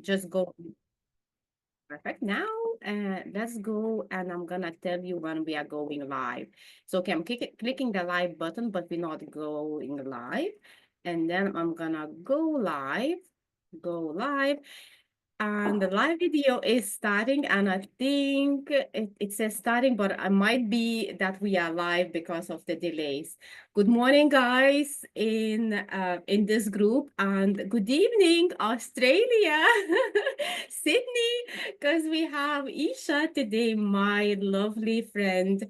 just go. Perfect. Now, let's go, and I'm gonna tell you when we are going live. So, okay, I'm clicking the live button, but we're not going live. And then I'm gonna go live, and the live video is starting, and I think it says starting, but it might be that we are live because of the delays. Good morning, guys, in this group, and good evening, Australia, Sydney, because we have Isha today, my lovely friend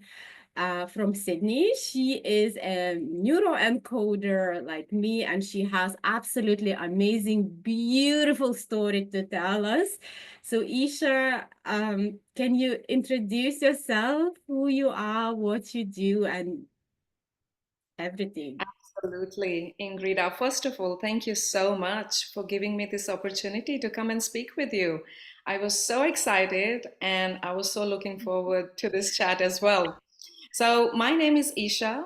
from Sydney. She is a neuroencoder like me, and she has absolutely amazing, beautiful story to tell us. So, Isha, can you introduce yourself, who you are, what you do, and everything? Absolutely, Ingrida. First of all, thank you so much for giving me this opportunity to come and speak with you. I was so excited and I was so looking forward to this chat as well. So, my name is Isha,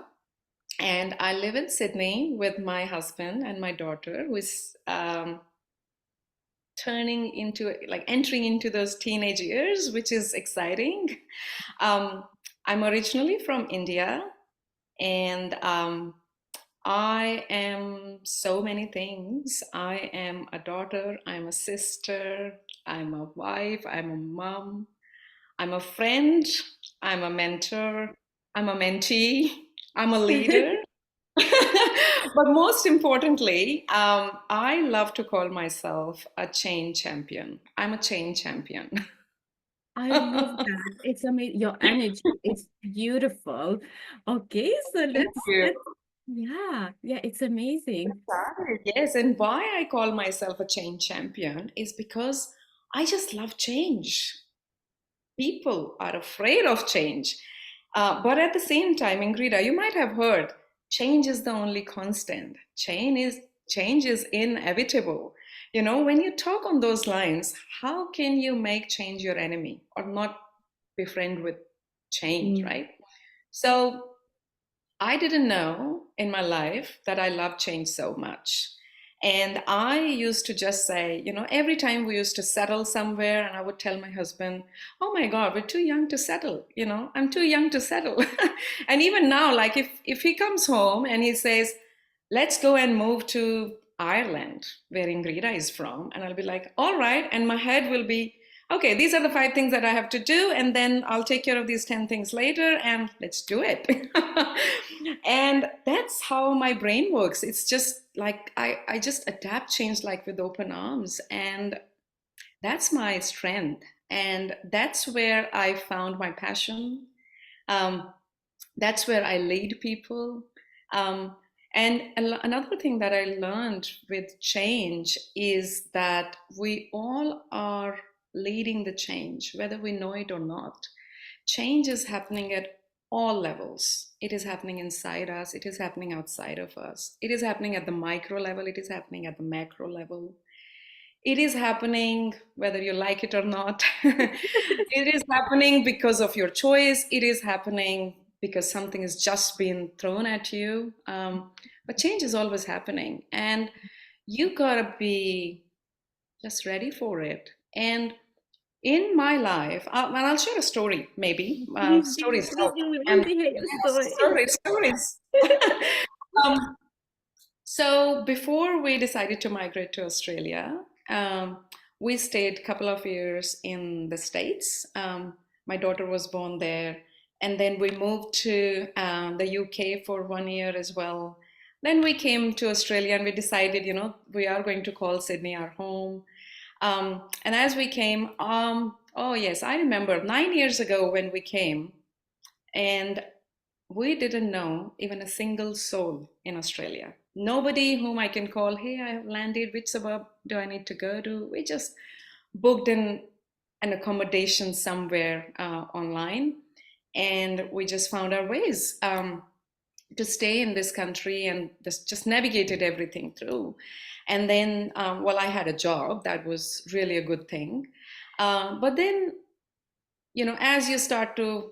and I live in Sydney with my husband and my daughter, who is turning into like entering into those teenage years, which is exciting. Um, I'm originally from India, and I am so many things. I am a daughter, I'm a sister, I'm a wife, I'm a mom, I'm a friend, I'm a mentor, I'm a mentee, I'm a leader. But most importantly, I love to call myself a change champion. I'm a change champion. I love that. It's amazing. Your energy, it's beautiful. Okay, so Thank you. let's yeah, yeah, it's amazing. Yes, and why I call myself a change champion is because I just love change. People are afraid of change. But at the same time, Ingrida, you might have heard change is the only constant. Change is inevitable. You know, when you talk on those lines, how can you make change your enemy or not befriend with change, Mm. right? So I didn't know in my life that I love change so much. And I used to just say, every time we used to settle somewhere, and I would tell my husband, oh my God, we're too young to settle. I'm too young to settle. And even now, like if he comes home and he says, let's go and move to Ireland, where Ingrida is from, and I'll be like, all right. And my head will be, okay, these are the 5 things that I have to do, and then I'll take care of these 10 things later, and let's do it. And that's how my brain works. It's just like I just adapt change like with open arms, and that's my strength. And that's where I found my passion. Um, that's where I lead people. Um, and another thing that I learned with change is that we all are leading the change, whether we know it or not. Change is happening at all levels. It is happening inside us, it is happening outside of us, it is happening at the micro level, it is happening at the macro level. It is happening whether you like it or not. It is happening because of your choice. It is happening because something has just been thrown at you. But change is always happening, and you gotta be just ready for it. And in my life, and I'll share a story, maybe. Stories Please help. do. We want And to hear your yes, story. stories. um, so before we decided to migrate to Australia, we stayed a couple of years in the States. My daughter was born there. And then we moved to the UK for 1 year as well. Then we came to Australia and we decided, we are going to call Sydney our home. And as we came, oh yes, I remember 9 years ago when we came, and we didn't know even a single soul in Australia. Nobody whom I can call, hey, I have landed, which suburb do I need to go to? We just booked an accommodation somewhere online, and we just found our ways to stay in this country and just navigated everything through. And then, well, I had a job, that was really a good thing. But then, as you start to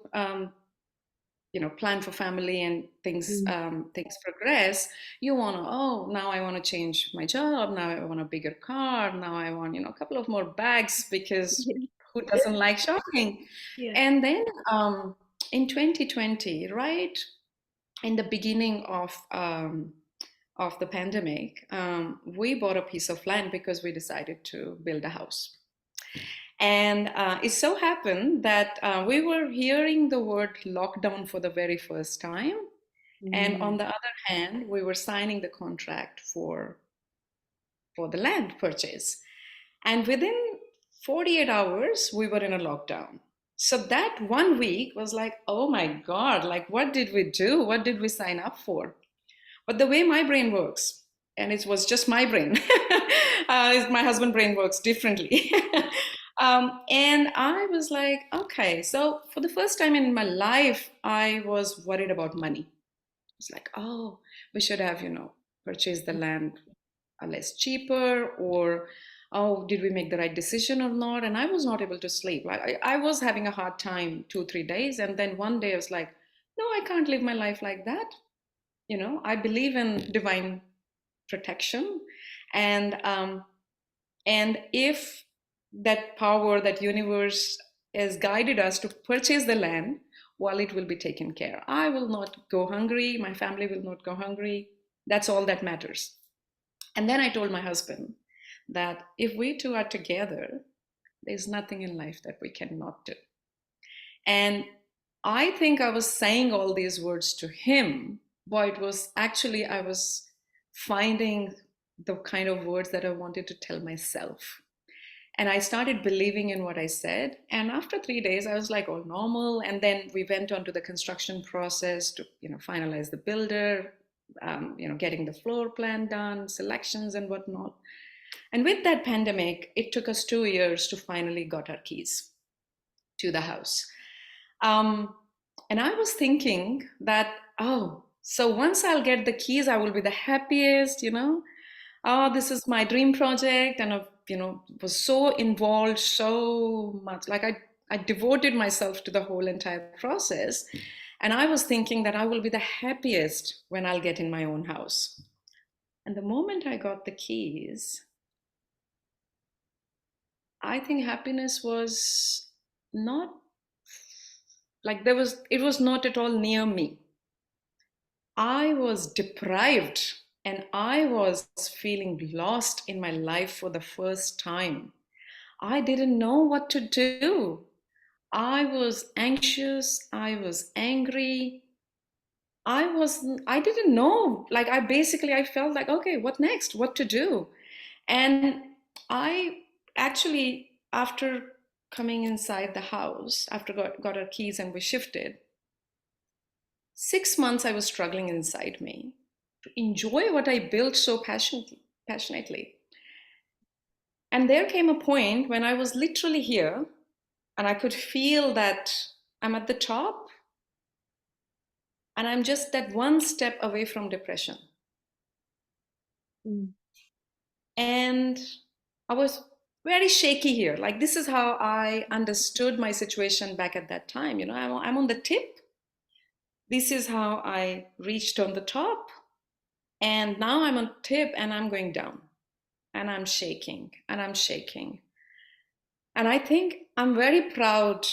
plan for family and things Mm. things progress, you want to, oh, now I want to change my job, now I want a bigger car, now I want a couple of more bags, because who doesn't like shopping? Yeah. And then in 2020, right in the beginning of the pandemic, we bought a piece of land because we decided to build a house. And it so happened that we were hearing the word lockdown for the very first time. And on Mm. the other hand, we were signing the contract for the land purchase. And within 48 hours, we were in a lockdown. So that 1 week was like, oh my God, like what did we do? What did we sign up for? But the way my brain works, and it was just my brain, my husband's brain works differently. And I was like, okay, so for the first time in my life, I was worried about money. It's like, oh, we should have, purchased the land less cheaper, or oh, did we make the right decision or not? And I was not able to sleep. Like I was having a hard time 2 3 days, and then one day I was like, no, I can't live my life like that. I believe in divine protection, and if that power, that universe has guided us to purchase the land, well, it will be taken care. I will not go hungry, my family will not go hungry. That's all that matters. And then I told my husband that if we two are together, there's nothing in life that we cannot do. And I think I was saying all these words to him, but it was actually, I was finding the kind of words that I wanted to tell myself. And I started believing in what I said. And after 3 days, I was like, all normal. And then we went on to the construction process to, finalize the builder, getting the floor plan done, selections and whatnot. And with that pandemic, it took us 2 years to finally got our keys to the house. And I was thinking that, oh, so once I'll get the keys, I will be the happiest. Oh, this is my dream project. And I, was so involved so much. Like I devoted myself to the whole entire process. And I was thinking that I will be the happiest when I'll get in my own house. And the moment I got the keys, I think happiness was not like it was not at all near me. I was deprived and I was feeling lost in my life for the first time. I didn't know what to do. I was anxious, I was angry. I didn't know. Like I felt like, okay, what next? What to do? And I actually, after coming inside the house, after got our keys and we shifted, 6 months I was struggling inside me to enjoy what I built so passionately. And there came a point when I was literally here and I could feel that I'm at the top and I'm just that one step away from depression. Mm. And I was very shaky here. Like, this is how I understood my situation back at that time. I'm on the tip. This is how I reached on the top. And now I'm on tip and I'm going down. And I'm shaking and I'm shaking. And I think I'm very proud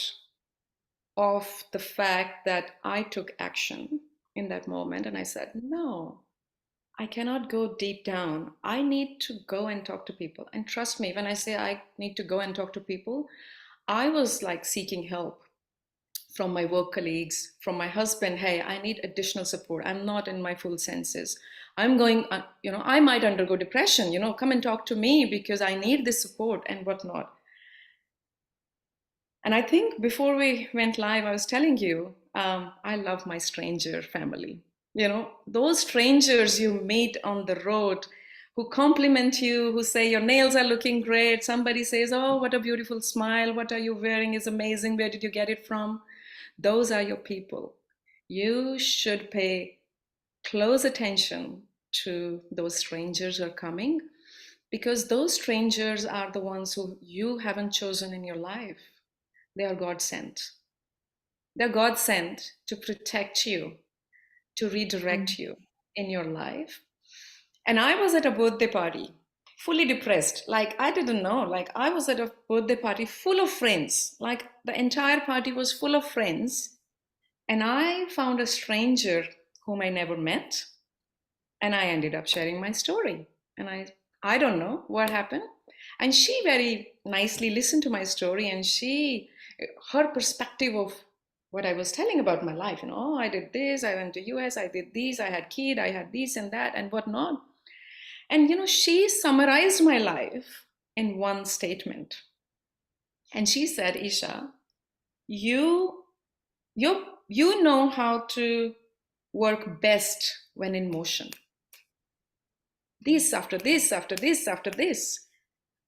of the fact that I took action in that moment. And I said, no, I cannot go deep down. I need to go and talk to people. And trust me, when I say I need to go and talk to people, I was like seeking help from my work colleagues, from my husband. Hey, I need additional support. I'm not in my full senses. I'm going, I might undergo depression, come and talk to me because I need this support and whatnot. And I think before we went live, I was telling you, I love my stranger family. Those strangers you meet on the road who compliment you, who say your nails are looking great. Somebody says, oh, what a beautiful smile. What are you wearing is amazing. Where did you get it from? Those are your people. You should pay close attention to those strangers who are coming, because those strangers are the ones who you haven't chosen in your life. They are God sent. They're God sent to protect you, to Mm. redirect you in your life. And I was at a birthday party, fully depressed. Like, I didn't know. Like, I was at a birthday party full of friends. Like, the entire party was full of friends. And I found a stranger whom I never met. And I ended up sharing my story. And I don't know what happened. And she very nicely listened to my story, and her perspective of what I was telling about my life, oh, I did this, I went to US, I did this, I had kid, I had this and that and whatnot. And she summarized my life in one statement. And she said, Isha, you you know how to work best when in motion. This after this, after this, after this.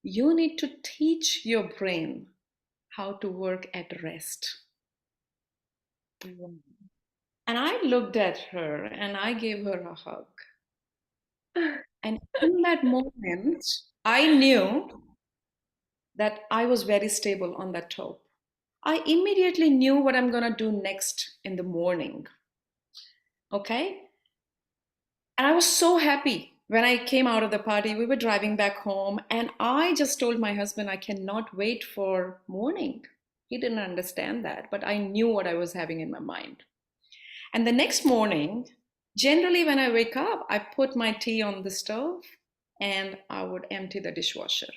You need to teach your brain how to work at rest. Mm. And I looked at her and I gave her a hug. And in that moment, I knew that I was very stable on that top. I immediately knew what I'm going to do next in the morning. Okay? And I was so happy when I came out of the party. We were driving back home, and I just told my husband, I cannot wait for morning. He didn't understand that, but I knew what I was having in my mind. And the next morning, generally when I wake up, I put my tea on the stove and I would empty the dishwasher.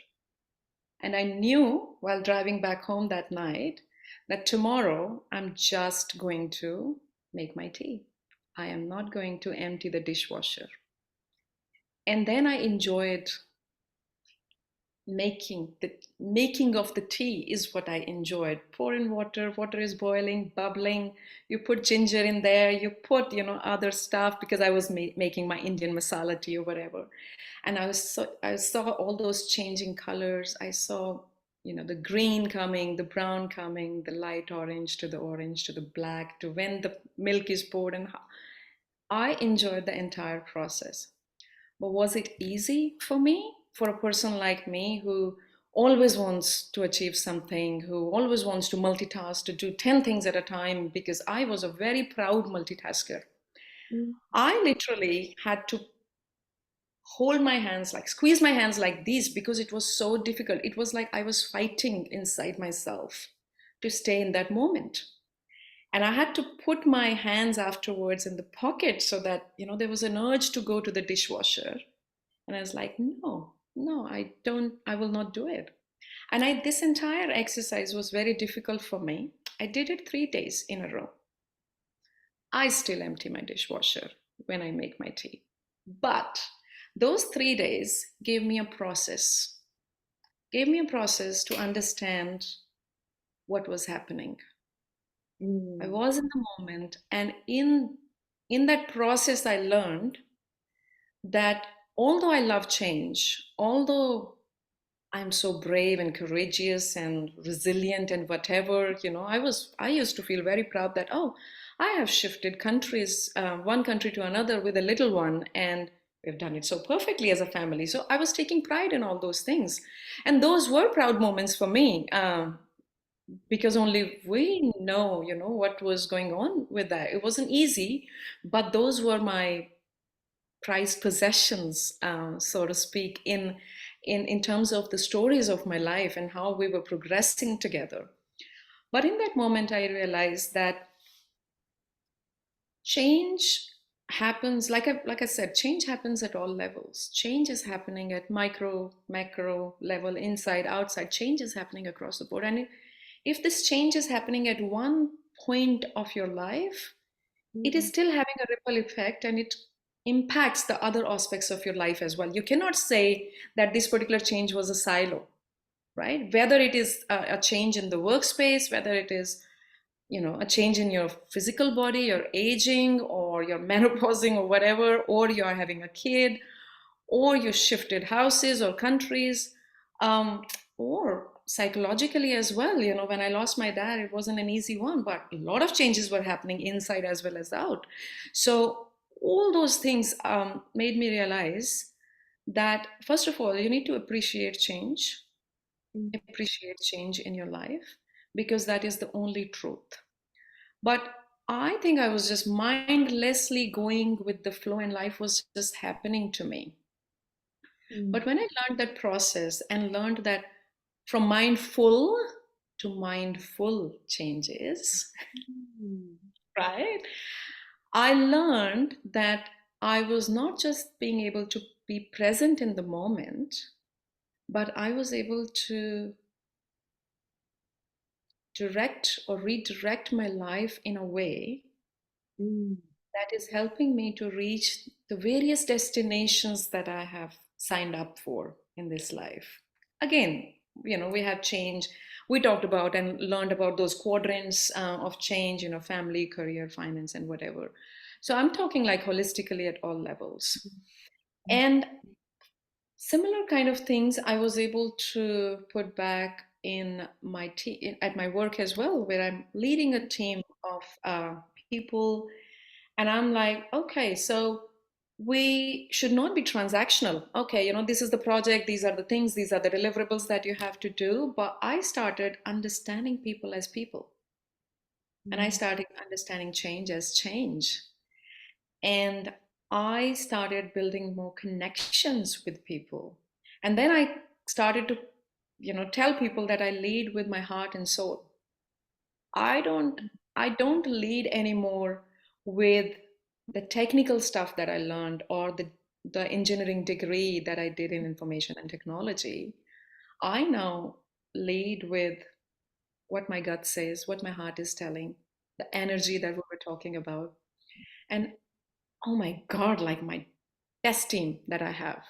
And I knew while driving back home that night that tomorrow I'm just going to make my tea. I am not going to empty the dishwasher. And then I enjoyed making of the tea is what I enjoyed. Pour in water is boiling, bubbling. You put ginger in there, you put other stuff, because I was making my Indian masala tea or whatever. And I saw all those changing colors. I saw the green coming, the brown coming, the light orange to the black, to when the milk is poured. And I enjoyed the entire process. But was it easy for me, for a person like me who always wants to achieve something, who always wants to multitask, to do 10 things at a time? Because I was a very proud multitasker. Mm. I literally had to hold my hands, like squeeze my hands like this, because it was so difficult. It was like I was fighting inside myself to stay in that moment. And I had to put my hands afterwards in the pocket so that, there was an urge to go to the dishwasher. And I was like, no, no, I will not do it. And this entire exercise was very difficult for me. I did it 3 days in a row. I still empty my dishwasher when I make my tea. But those 3 days gave me a process to understand what was happening. I Mm. was in the moment, and in that process, I learned that although I love change, although I'm so brave and courageous and resilient and whatever, I used to feel very proud that, oh, I have shifted countries, one country to another with a little one, and we've done it so perfectly as a family. So I was taking pride in all those things. And those were proud moments for me, because only we know, what was going on with that. It wasn't easy, but those were my prized possessions, so to speak, in terms of the stories of my life and how we were progressing together. But in that moment, I realized that change happens, like I said, change happens at all levels. Change is happening at micro, macro level, inside, outside. Change is happening across the board. And if this change is happening at one point of your life, it is Mm. still having a ripple effect, and it impacts the other aspects of your life as well. You cannot say that this particular change was a silo, right? Whether it is a change in the workspace, whether it is a change in your physical body, you're aging, or you're menopausing, or whatever, or you're having a kid, or you shifted houses or countries, or psychologically as well. When I lost my dad, it wasn't an easy one, but a lot of changes were happening inside as well as out. So all those things made me realize that, first of all, you need to Mm. appreciate change in your life, because that is the only truth. But I think I was just mindlessly going with the flow and life was just happening to me. Mm. But when I learned that process and learned that from mindful to mindful changes, Mm. right? I learned that I was not just being able to be present in the moment, but I was able to direct or redirect my life in a way Mm. that is helping me to reach the various destinations that I have signed up for in this life. Again, we have change. We talked about and learned about those quadrants of change, family, career, finance, and whatever. So I'm talking like holistically at all levels. And similar kind of things I was able to put back in my team at my work as well, where I'm leading a team of people, and I'm like, okay, so we should not be transactional. Okay, this is the project, these are the things, these are the deliverables that you have to do. But I started understanding people as people, and I Mm. started understanding change as change. And I started building more connections with people. And then I started to, tell people that I lead with my heart and soul. I don't I don't lead anymore with the technical stuff that I learned or the engineering degree that I did in information and technology. I now lead with what my gut says, what my heart is telling, the energy that we were talking about. And oh my God, like my best team that I have,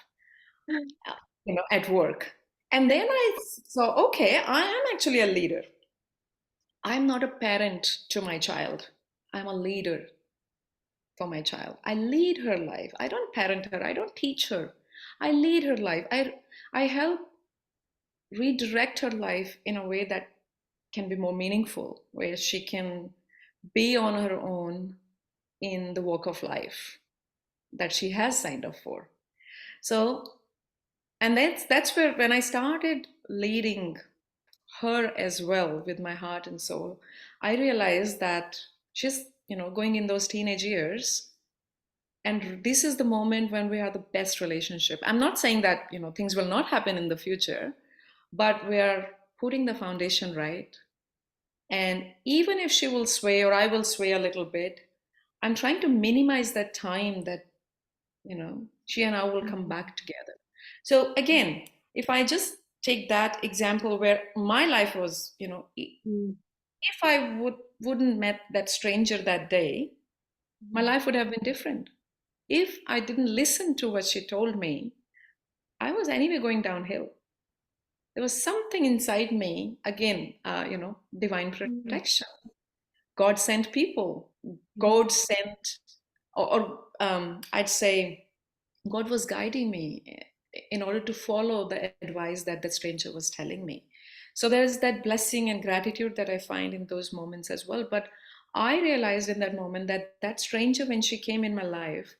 at work. And then I saw, okay, I am actually a leader. I'm not a parent to my child. I'm a leader for my child. I lead her life. I don't parent her. I don't teach her. I lead her life. I help redirect her life in a way that can be more meaningful, where she can be on her own in the walk of life that she has signed up for. So, and that's where when I started leading her as well with my heart and soul, I realized that she's, going in those teenage years. And this is the moment when we have the best relationship. I'm not saying that, things will not happen in the future, but we are putting the foundation right. And even if she will sway or I will sway a little bit, I'm trying to minimize that time that, she and I will come back together. So again, if I just take that example where my life was, Mm. if I wouldn't met that stranger that day, my life would have been different. If I didn't listen to what she told me, I was anyway going downhill. There was something inside me, again, divine Mm. protection. God sent people. Mm. God sent, or I'd say, God was guiding me in order to follow the advice that the stranger was telling me. So there's that blessing and gratitude that I find in those moments as well. But I realized in that moment that that stranger, when she came in my life,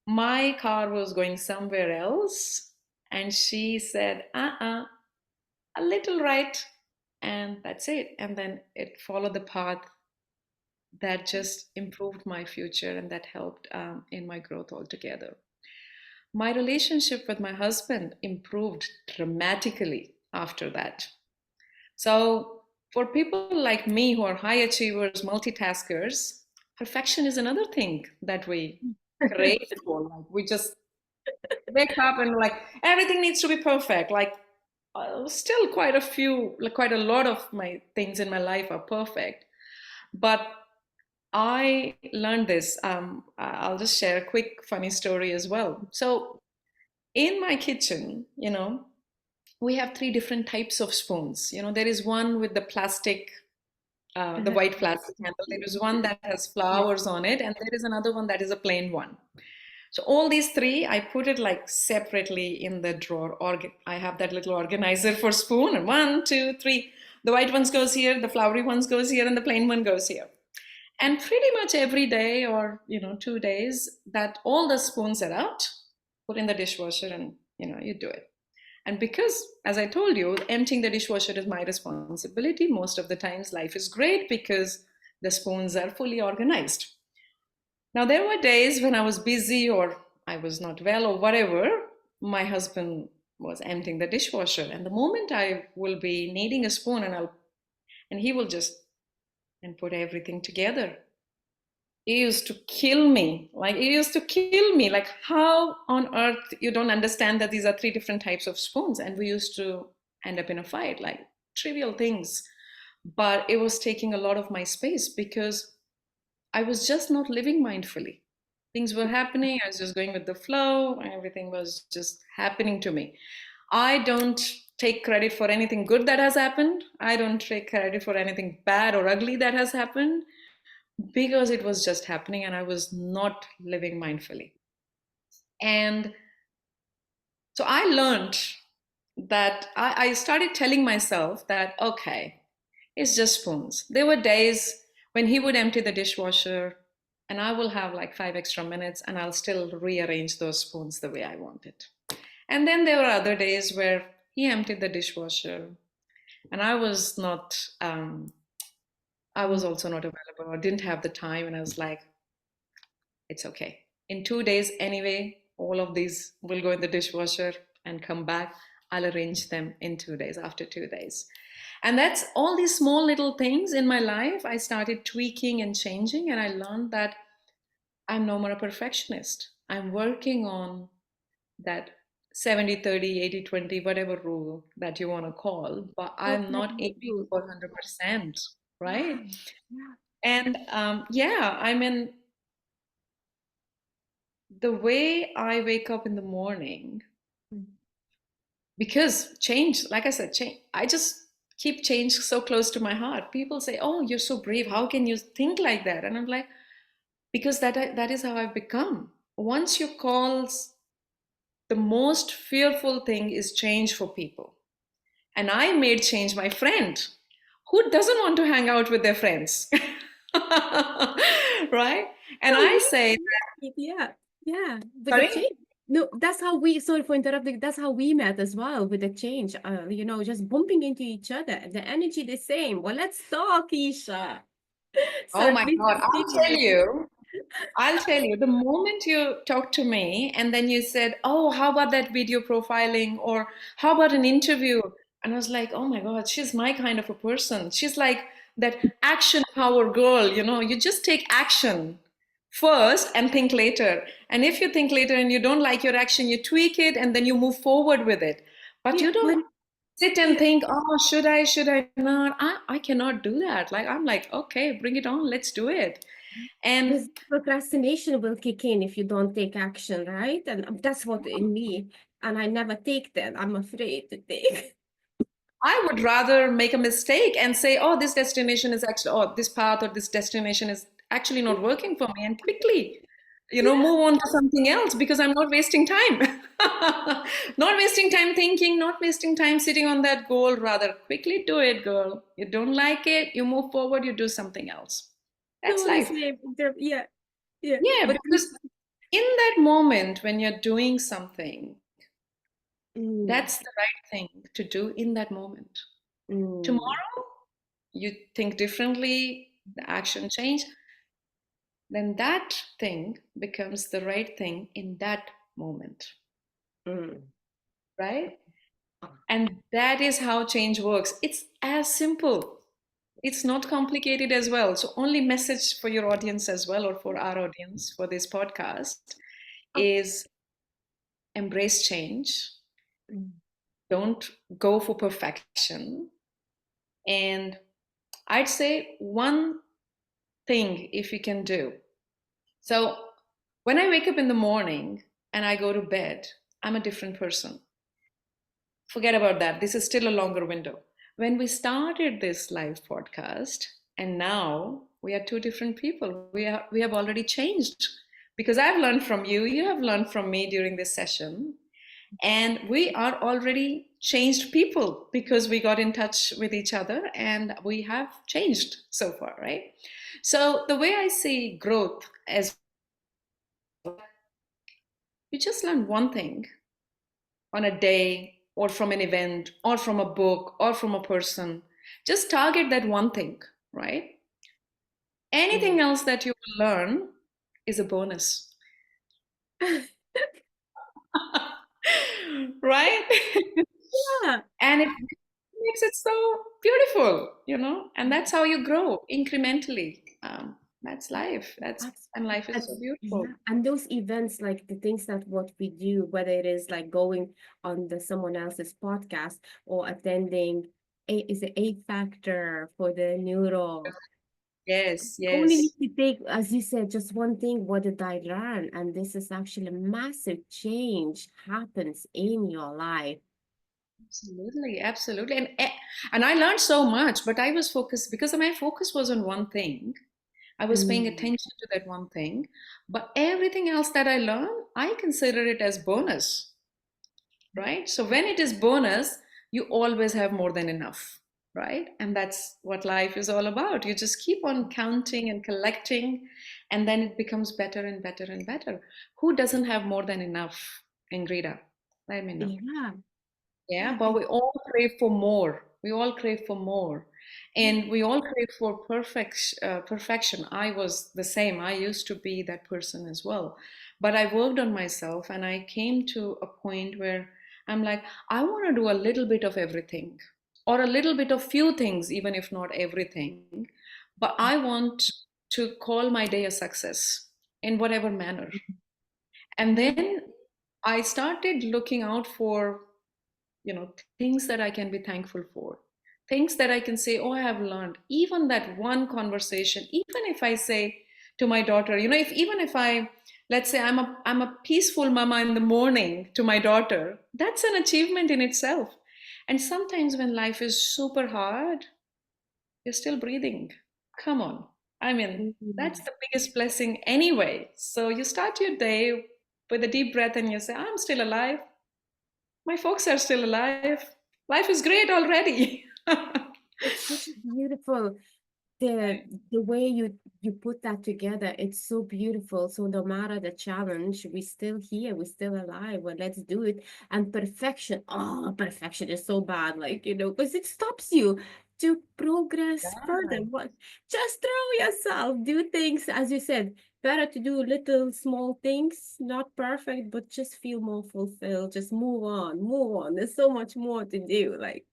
my car was going somewhere else. And she said, a little right. And that's it. And then it followed the path that just improved my future and that helped in my growth altogether. My relationship with my husband improved dramatically after that. So, for people like me who are high achievers, multitaskers, perfection is another thing that we crave for. Like, we just wake up and like everything needs to be perfect. Like, still quite a few, like quite a lot of my things in my life are perfect. But I learned this. I'll just share a quick funny story as well. So, in my kitchen, we have three different types of spoons. There is one with the plastic, the white plastic handle. There is one that has Yeah. flowers on it, and there is another one that is a plain one. So all these three, I put it like separately in the drawer. I have that little organizer for spoon, and one, two, three. The white ones goes here, the flowery ones goes here, and the plain one goes here. And pretty much every day or 2 days, that all the spoons are out, put in the dishwasher, and you do it. And because, as I told you, emptying the dishwasher is my responsibility, most of the times life is great because the spoons are fully organized. Now, there were days when I was busy or I was not well or whatever, my husband was emptying the dishwasher. And the moment I will be needing a spoon and he will just and put everything together. It used to kill me. Like, it used to kill me. Like, how on earth you don't understand that these are three different types of spoons? And we used to end up in a fight, like trivial things. But it was taking a lot of my space because I was just not living mindfully. Things were happening, I was just going with the flow, and everything was just happening to me. I don't take credit for anything good that has happened. I don't take credit for anything bad or ugly that has happened because it was just happening and I was not living mindfully. And so I learned that I started telling myself that, okay, it's just spoons. There were days when he would empty the dishwasher and I will have like 5 extra minutes and I'll still rearrange those spoons the way I want it. And then there were other days where he emptied the dishwasher and I was also not available or didn't have the time. And I was like, it's okay. In 2 days anyway, all of these will go in the dishwasher and come back. I'll arrange them in 2 days, after 2 days. And that's all these small little things in my life. I started tweaking and changing, and I learned that I'm no more a perfectionist. I'm working on that 70-30, 80-20, whatever rule that you want to call, but I'm Okay, not aiming good. for 100%, Yeah, right? yeah. And yeah, I mean, the way I wake up in the morning, Mm. because change, like I said, change, I just keep change so close to my heart. People say, oh, you're so brave. How can you think like that? And I'm like, because that is how I've become. Once you call, the most fearful thing is change for people. And I made change my friend. Who doesn't want to hang out with their friends? Right? And No, I you say, yeah, yeah, with the sorry? change. No, that's how we, sorry for interrupting, that's how we met as well with the change. Just bumping into each other, the energy the same. Well, let's talk, Isha. Oh Sorry, my please God, continue. I'll tell you, the moment you talked to me and then you said, oh, how about that video profiling or how about an interview? And I was like, oh my God, she's my kind of a person. She's like that action power girl, you just take action first and think later. And if you think later and you don't like your action, you tweak it and then you move forward with it. But Yeah, you don't but sit and yeah, think, oh, should I not? I cannot do that. Like, I'm like, okay, bring it on, let's do it. And because procrastination will kick in if you don't take action, right? And that's what in me. And I never take that. I'm afraid to take. I would rather make a mistake and say, oh, this destination is actually, or this path or this destination is actually not working for me, and quickly, Yeah. move on to something else because I'm not wasting time. Not wasting time thinking, not wasting time sitting on that goal. Rather, quickly do it, girl. You don't like it, you move forward, you do something else. That's Totally life. same. Yeah, yeah. Yeah, But because in that moment when you're doing something, mm, that's the right thing to do in that moment. mm, Tomorrow, you think differently, the action change, then that thing becomes the right thing in that moment, mm. right? And that is how change works. It's as simple. It's not complicated as well. So, only message for your audience as well, or for our audience for this podcast, Oh, is embrace change. mm, Don't go for perfection. And I'd say one thing if you can do. So, when I wake up in the morning and I go to bed, I'm a different person. Forget about that. This is still a longer window. When we started this live podcast, and now we are two different people. We have already changed because I've learned from you, you have learned from me during this session, and we are already changed people because we got in touch with each other and we have changed so far, right? So the way I see growth as, you just learn one thing on a day or from an event or from a book or from a person. Just target that one thing, right? Anything else that you will learn is a bonus. Right? Yeah, And it makes it so beautiful, you know, and that's how you grow incrementally. That's life. that's And life is and so beautiful. yeah, and those events, like the things that what we do, whether it is like going on the someone else's podcast or attending a factor for the neuro. Yes, Only need yes. to take, as you said, just one thing. What did I learn? And this is actually a massive change happens in your life. Absolutely, absolutely. And I learned so much, but I was focused because my focus was on one thing. I was paying Mm. attention to that one thing, but everything else that I learned, I consider it as bonus, right? So when it is bonus, you always have more than enough, right? And that's what life is all about. You just keep on counting and collecting, and then it becomes better and better and better. Who doesn't have more than enough, Ingrida? Let me know. Yeah, Yeah, yeah, but we all crave for more. We all crave for more. yeah. And we all crave for perfection. I was the same. I used to be that person as well. But I worked on myself and I came to a point where I'm like, I want to do a little bit of everything or a little bit of few things, even if not everything. But I want to call my day a success in whatever manner. And Yeah. then I started looking out for things that I can be thankful for, things that I can say, oh, I have learned. Even that one conversation, even if I say to my daughter, if even if I, let's say I'm a peaceful mama in the morning to my daughter, that's an achievement in itself. And sometimes when life is super hard, you're still breathing. Come on. I mean, that's Mhm. the biggest blessing anyway. So you start your day with a deep breath and you say, I'm still alive. My folks are still alive. Life is great already. It's such a beautiful the Right. the way you put that together. It's so beautiful. So no matter the challenge, we're still here, we're still alive. Well, let's do it. And perfection, oh, perfection is so bad, like because it stops you to progress further. Yeah. What? Just throw yourself, do things as you said. Better to do little small things, not perfect, but just feel more fulfilled. Just move on, move on. There's so much more to do. Like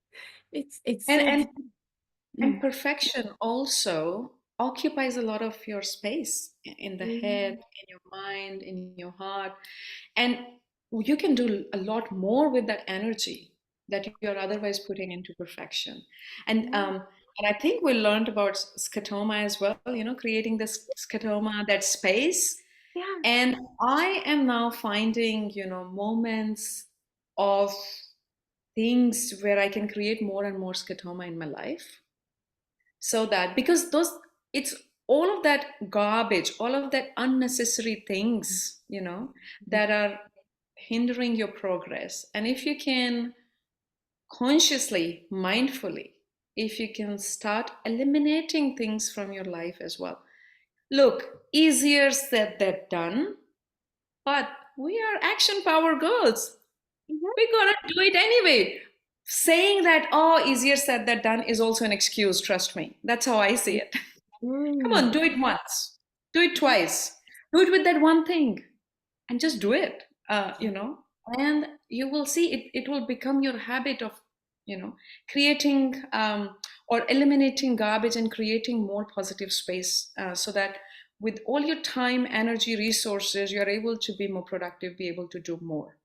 it's And so and beautiful. and perfection also occupies a lot of your space in the head, in your mind, in your heart. And you can do a lot more with that energy that you're otherwise putting into perfection. And I think we learned about scotoma as well, creating this scotoma, that space. Yeah. And I am now finding, moments of things where I can create more and more scotoma in my life. So that because it's all of that garbage, all of that unnecessary things, that are hindering your progress. And if you can consciously, mindfully, if you can start eliminating things from your life as well. Look, easier said than done, but we are action power girls. Mhm. We're gonna do it anyway. Saying that, oh, easier said than done is also an excuse, trust me. That's how I see it. Come on, Mm. do it once, do it Yeah. twice, do it with that one thing, and just do it, Yeah. and you will see it will become your habit of, creating or eliminating garbage and creating more positive space so that with all your time, energy, resources, you're able to be more productive, be able to do more.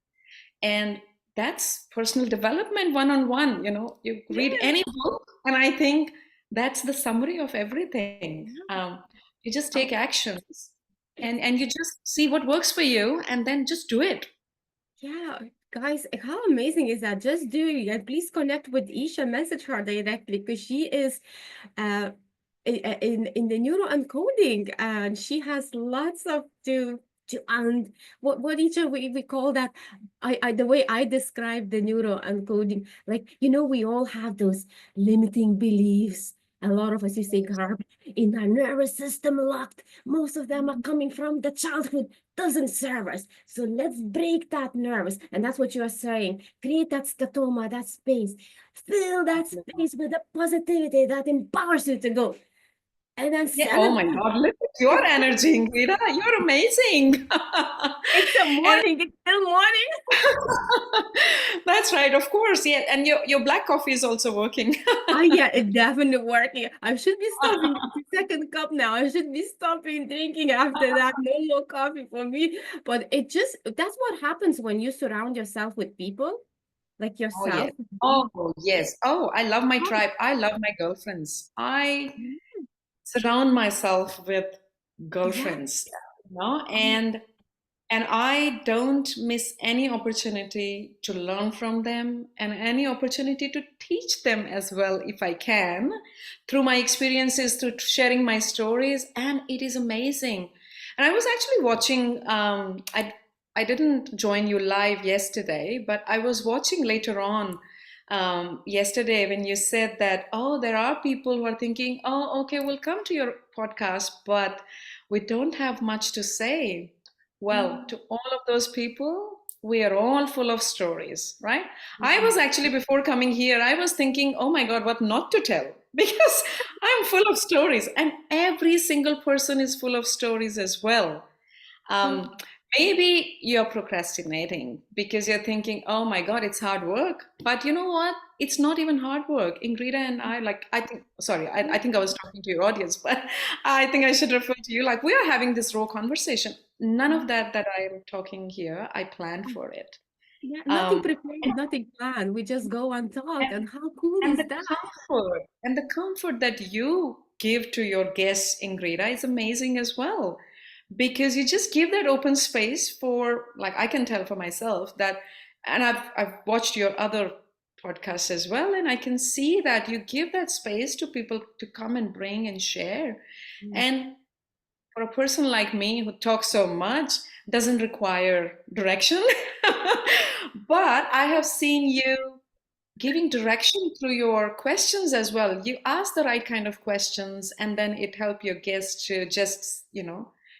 And that's personal development one on one. You read Yeah. any book, and I think that's the summary of everything. Yeah. You just take Oh, actions, and it's you just see what works for you, and then just do it. yeah, guys, how amazing is that? Just doing it. Please connect with Isha, message her directly because she is uh in the neuro encoding and she has lots of to and what each of we call that I the way I describe the neuro encoding, like we all have those limiting beliefs. A lot of us you say Garb, in our nervous system locked. Most of them are coming from the childhood, doesn't serve us. So let's break that nervous. And that's what you are saying. Create that scotoma, that space. Fill that space with the positivity that empowers you to go. And then Yeah. Oh 7 my God, look at your energy, Ingrida. You're amazing. it's a And morning, it's still morning. that's right, of course. Yeah. And your black coffee is also working. Oh yeah, it definitely working. I should be stopping. It's the second cup now. I should be stopping drinking after that. No more coffee for me. But it just that's what happens when you surround yourself with people like Oh, yes. yourself. Oh, yes. Oh, I love my tribe. I love my girlfriends. I Oh, surround myself with yeah. girlfriends, you know, Oh, and I don't miss any opportunity to learn from them and any opportunity to teach them as well if I can through my experiences, through sharing my stories, and it is amazing. And I was actually watching, I didn't join you live yesterday, but I was watching later on yesterday when you said that, oh, there are people who are thinking, oh, okay, we'll come to your podcast, but we don't have much to say. Well, mm, to all of those people, we are all full of stories, right? I was yeah. actually, before coming here, I was thinking, oh my God, what not to tell? Because I'm full of stories, and every single person is full of stories as well. Mm, Um, Maybe you're procrastinating because you're thinking, oh my God, it's hard work. But you know what? It's not even hard work. Ingrida and I, like, I think, sorry, I think I was talking to your audience, but I think I should refer to you. Like, we are having this raw conversation. None of mm, that I am talking here, I planned mm. for it. Yeah, nothing Um, prepared, nothing planned. We just go and talk. And how cool and is the that? comfort that you give to your guests, Ingrida, is amazing as well, because you just give that open space for, like, I can tell for myself that, and I've watched your other podcasts as well, and I can see that you give that space to people to come and bring and share. Mm, And for a person like me who talks so much, doesn't require direction, but I have seen you giving direction through your questions as well. You ask the right kind of questions, and then it help your guests to just,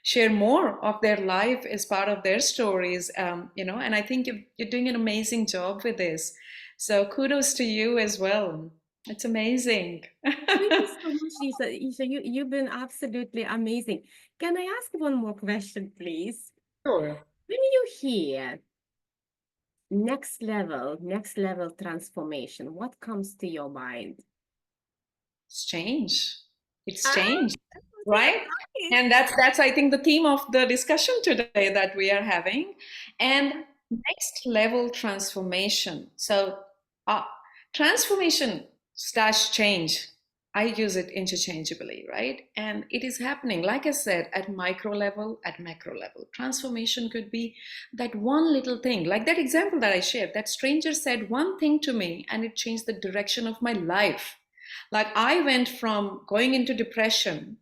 share more of their life as part of their stories. And I think you're doing an amazing job with this. So kudos to you as well. It's amazing. thank you so much, Isha. Isha, you've been absolutely amazing. Can I ask one more question, please? Sure. When you hear next level transformation, what comes to your mind? It's change. It's Ah, change, that's what right? I like. And that's I think the theme of the discussion today that we are having. And next level transformation. So uh, transformation slash change, I use it interchangeably, right? And it is happening, like I said, at micro level, at macro level. Transformation could be that one little thing, like that example that I shared. That stranger said one thing to me and it changed the direction of my life. Like, I went from going into depression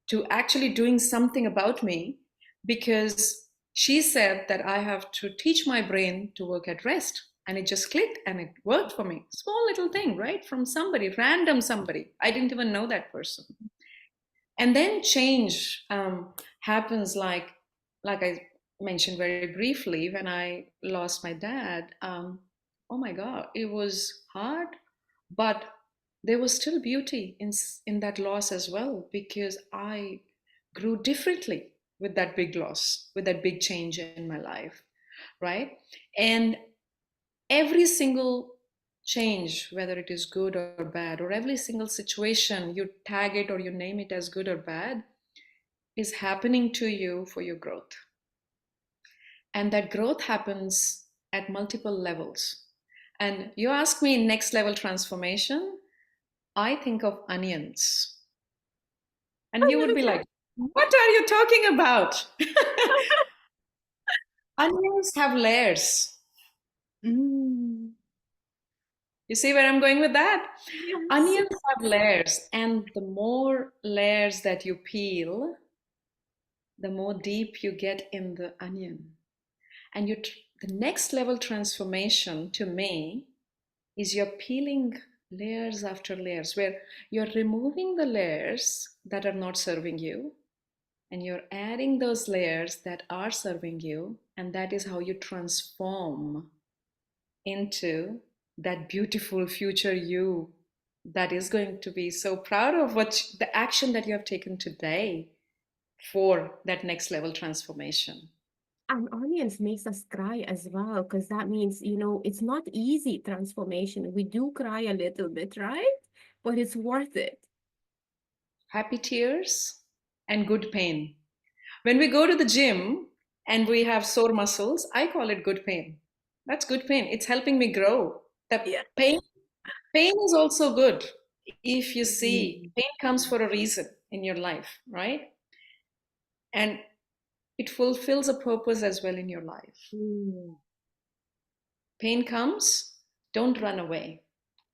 to actually doing something about me because she said that I have to teach my brain to work at rest. And it just clicked and it worked for me. Small little thing, right? From somebody, random somebody. I didn't even know that person. And then change happens, like I mentioned very briefly, when I lost my dad. Oh my God, it was hard, but there was still beauty in that loss as well, because I grew differently with that big loss, with that big change in my life, right? And every single change, whether it is good or bad, or every single situation, you tag it or you name it as good or bad, is happening to you for your growth. And that growth happens at multiple levels. And you ask me next level transformation, I think of onions. And you would be like, what are you talking about? Onions have layers. Mm, You see where I'm going with that? yes. Onions have layers, and the more layers that you peel, the more deep you get in the onion. And the next level transformation to me is you're peeling layers after layers, where you're removing the layers that are not serving you and you're adding those layers that are serving you. And that is how you transform into that beautiful future you that is going to be so proud of the action that you have taken today for that next level transformation. And audience makes us cry as well, because that means, it's not easy transformation. We do cry a little bit, right? But it's worth it. Happy tears and good pain. When we go to the gym and we have sore muscles, I call it good pain. That's good pain. It's helping me grow. The Yeah. pain is also good. If you see, Mm. pain comes for a reason in your life, right? And it fulfills a purpose as well in your life. Mm. Pain comes, don't run away.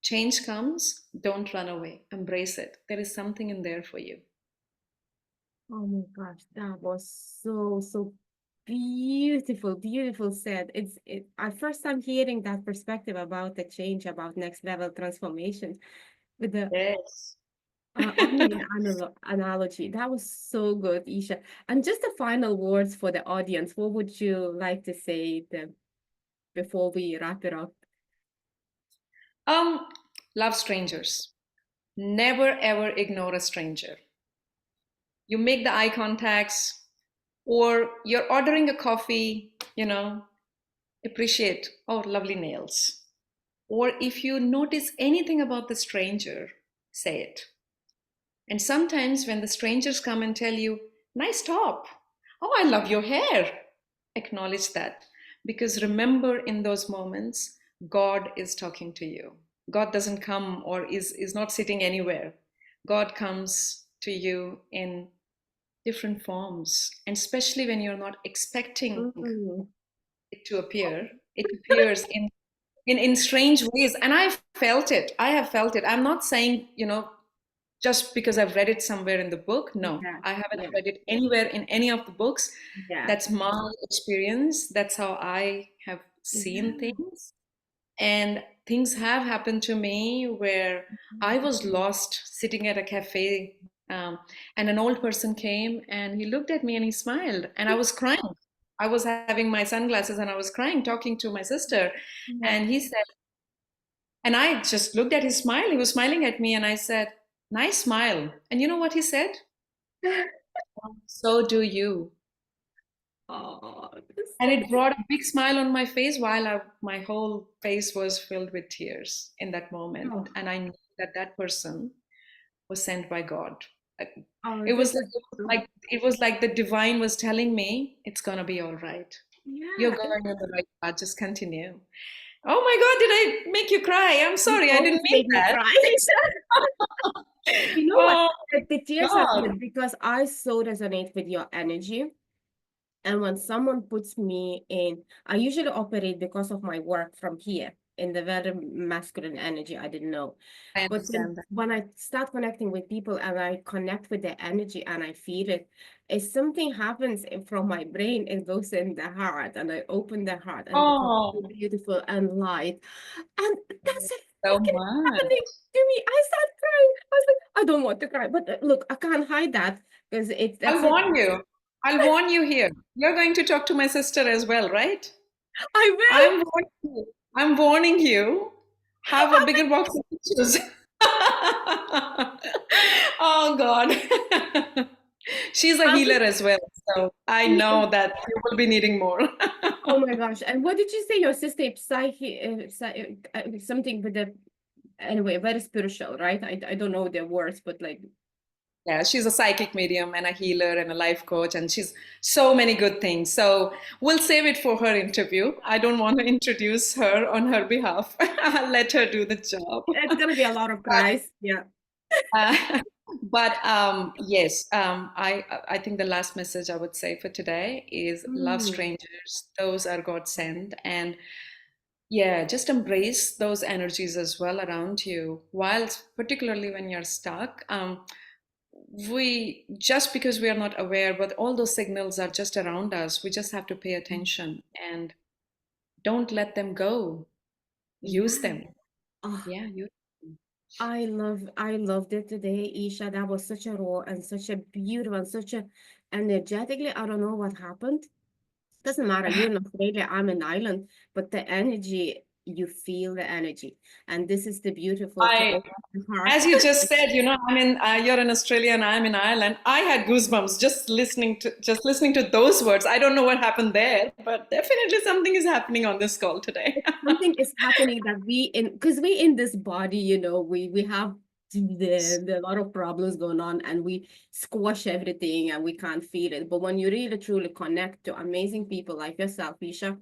Change comes, don't run away. Embrace it. There is something in there for you. Oh my gosh, that was so beautiful, beautiful said. I first time hearing that perspective about the change, about next level transformation with the Yes. onion analogy. That was so good, Isha. And just the final words for the audience. What would you like to say before we wrap it up? Um, love strangers. Never ever ignore a stranger. You make the eye contacts, or you're ordering a coffee, appreciate, oh, lovely nails. Or if you notice anything about the stranger, say it. And sometimes when the strangers come and tell you, nice top, oh, I love your hair, acknowledge that. Because remember, in those moments, God is talking to you. God doesn't come or is not sitting anywhere. God comes to you in different forms. And especially when you're not expecting Mm. it to appear, it appears in strange ways. And I felt it. I have felt it. I'm not saying, just because I've read it somewhere in the book. No, Yeah, I haven't yeah, read it anywhere in any of the books. yeah, That's my experience. That's how I have seen yeah. things. And things have happened to me where I was lost sitting at a cafe, and an old person came and he looked at me and he smiled, and I was crying. I was having my sunglasses and I was crying, talking to my sister. Yeah. And he said, and I just looked at his smile. He was smiling at me, and I said, nice smile. And you know what he said? So do you. Oh, that's And so it brought a big smile on my face while my whole face was filled with tears in that moment. oh, And I knew that that person was sent by God. Like, oh, It was this like, is it was so, like it was like the divine was telling me, it's gonna be all right. You're yeah. going on the right path. Just continue. Oh my God, did I make you cry? I'm You sorry, I didn't always mean make me that. cry. You know what? Oh The tears are God. good because I so resonate with your energy. And when someone puts me in, I usually operate because of my work from here in the very masculine energy. I didn't know. I But then understand that. when I start connecting with people and I connect with their energy and I feel it, if something happens from my brain, it goes in the heart and I open the heart and becomes so Oh, beautiful and light. And that's it so fucking much. happening to me. I start crying. I was like, I don't want to cry. But look, I can't hide that because I'll that's it. warn you. I'll warn you here. You're going to talk to my sister as well, right? I will. I'm warning you. I'm warning you. Have a bigger box of tissues. Oh God. She's a I'll be, healer as well, so I know that you will be needing more. oh my gosh. And what did you say? Your sister, something with the, anyway, very spiritual, right? I don't know the words, but like, Yeah, she's a psychic medium and a healer and a life coach, and she's so many good things. So we'll save it for her interview. I don't want to introduce her on her behalf. I'll let her do the job. it's gonna be a lot of But cries. Yeah. yes, I think the last message I would say for today is love Mm, strangers. Those are God sent, and yeah, just embrace those energies as well around you. Whilst particularly when you're stuck, we just because we are not aware, but all those signals are just around us. We just have to pay attention and don't let them go. Use yeah. them. Oh, Yeah, use them. I loved it today, Isha. That was such a raw and such a beautiful and such a energetically. I don't know what happened. Doesn't matter. You're in Australia, I'm in Ireland, but the energy you feel the energy. And this is the beautiful to I, open the heart. as you just said, you're in Australia and I'm in Ireland. I had goosebumps just listening to those words. I don't know what happened there, but definitely something is happening on this call today. Something is happening that because we in this body, we have a lot of problems going on, and we squash everything and we can't feel it. But when you really truly connect to amazing people like yourself, Isha,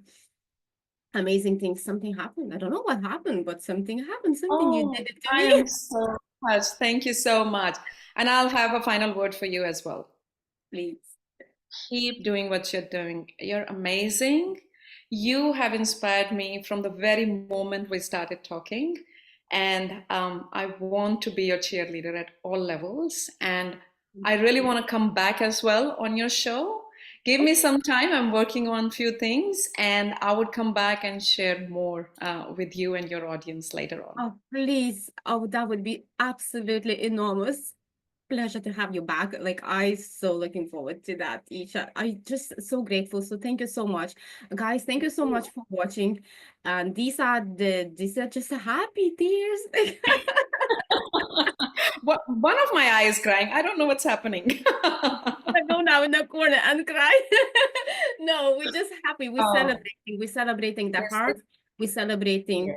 amazing things, something happened. I don't know what happened, but something happened. Something you Oh, did it to I me. am so touched. Thank you so much. And I'll have a final word for you as well. Please. Keep doing what you're doing. You're amazing. You have inspired me from the very moment we started talking. And I want to be your cheerleader at all levels. And I really want to come back as well on your show. Give me some time. I'm working on a few things, and I would come back and share more with you and your audience later on. Oh, please. Oh, that would be absolutely enormous. Pleasure to have you back. Like, I so looking forward to that, Isha. I just so grateful. So thank you so much. Guys, thank you so much for watching. And these are just happy tears. One of my eyes crying. I don't know what's happening. I go now in the corner and cry. No, we're just happy. We're Oh, celebrating. We're celebrating the yes, heart. We're celebrating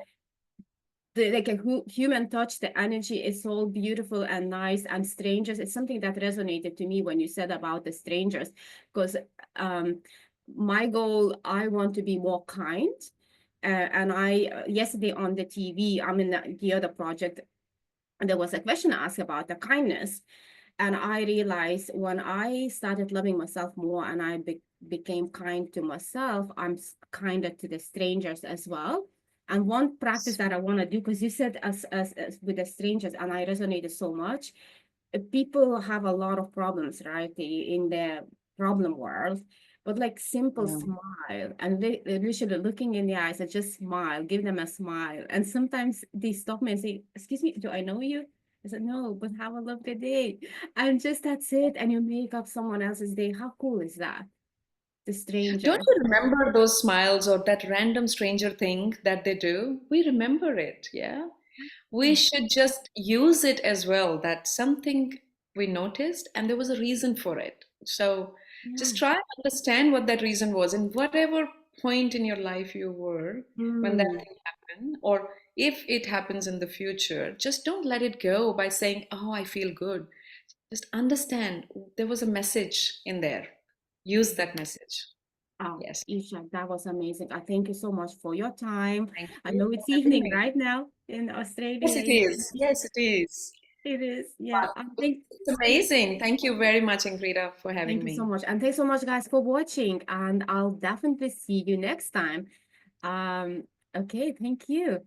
yes. like a human touch. The energy is so beautiful and nice. And strangers, it's something that resonated to me when you said about the strangers, because um my goal, I want to be more kind. And I yesterday on the TV, I'm in the other project, and there was a question asked about the kindness. And I realized when I started loving myself more, and I became kind to myself, I'm kinder to the strangers as well. And one practice that I want to do, because you said as with the strangers, and I resonated so much. People have a lot of problems, right, in the problem world. But like simple Yeah. smile and literally looking in the eyes and just smile, give them a smile. And sometimes they stop me and say, "Excuse me, do I know you?" I said, "No, but have a lovely day." And just that's it. And you make up someone else's day. How cool is that? The Don't stranger. you remember those smiles or that random stranger thing that they do? We remember it, yeah? We Yeah. should just use it as well. That something we noticed and there was a reason for it. So just Yeah. try to understand what that reason was in whatever point in your life you were when that Mm. thing happened, or if it happens in the future, just don't let it go by saying, "Oh, I feel good." Just understand there was a message in there. Use that message. Oh, Yes. Isha, that was amazing. I thank you so much for your time. Thank I you know for it's having evening me. right now in Yes, Australia. it is. Yes, it is. It is. Yeah. But I think it's amazing. Thank you very much, Ingrida, for thank having you so me. much. And thanks so much, guys, for watching. And I'll definitely see you next time. Um, okay, thank you.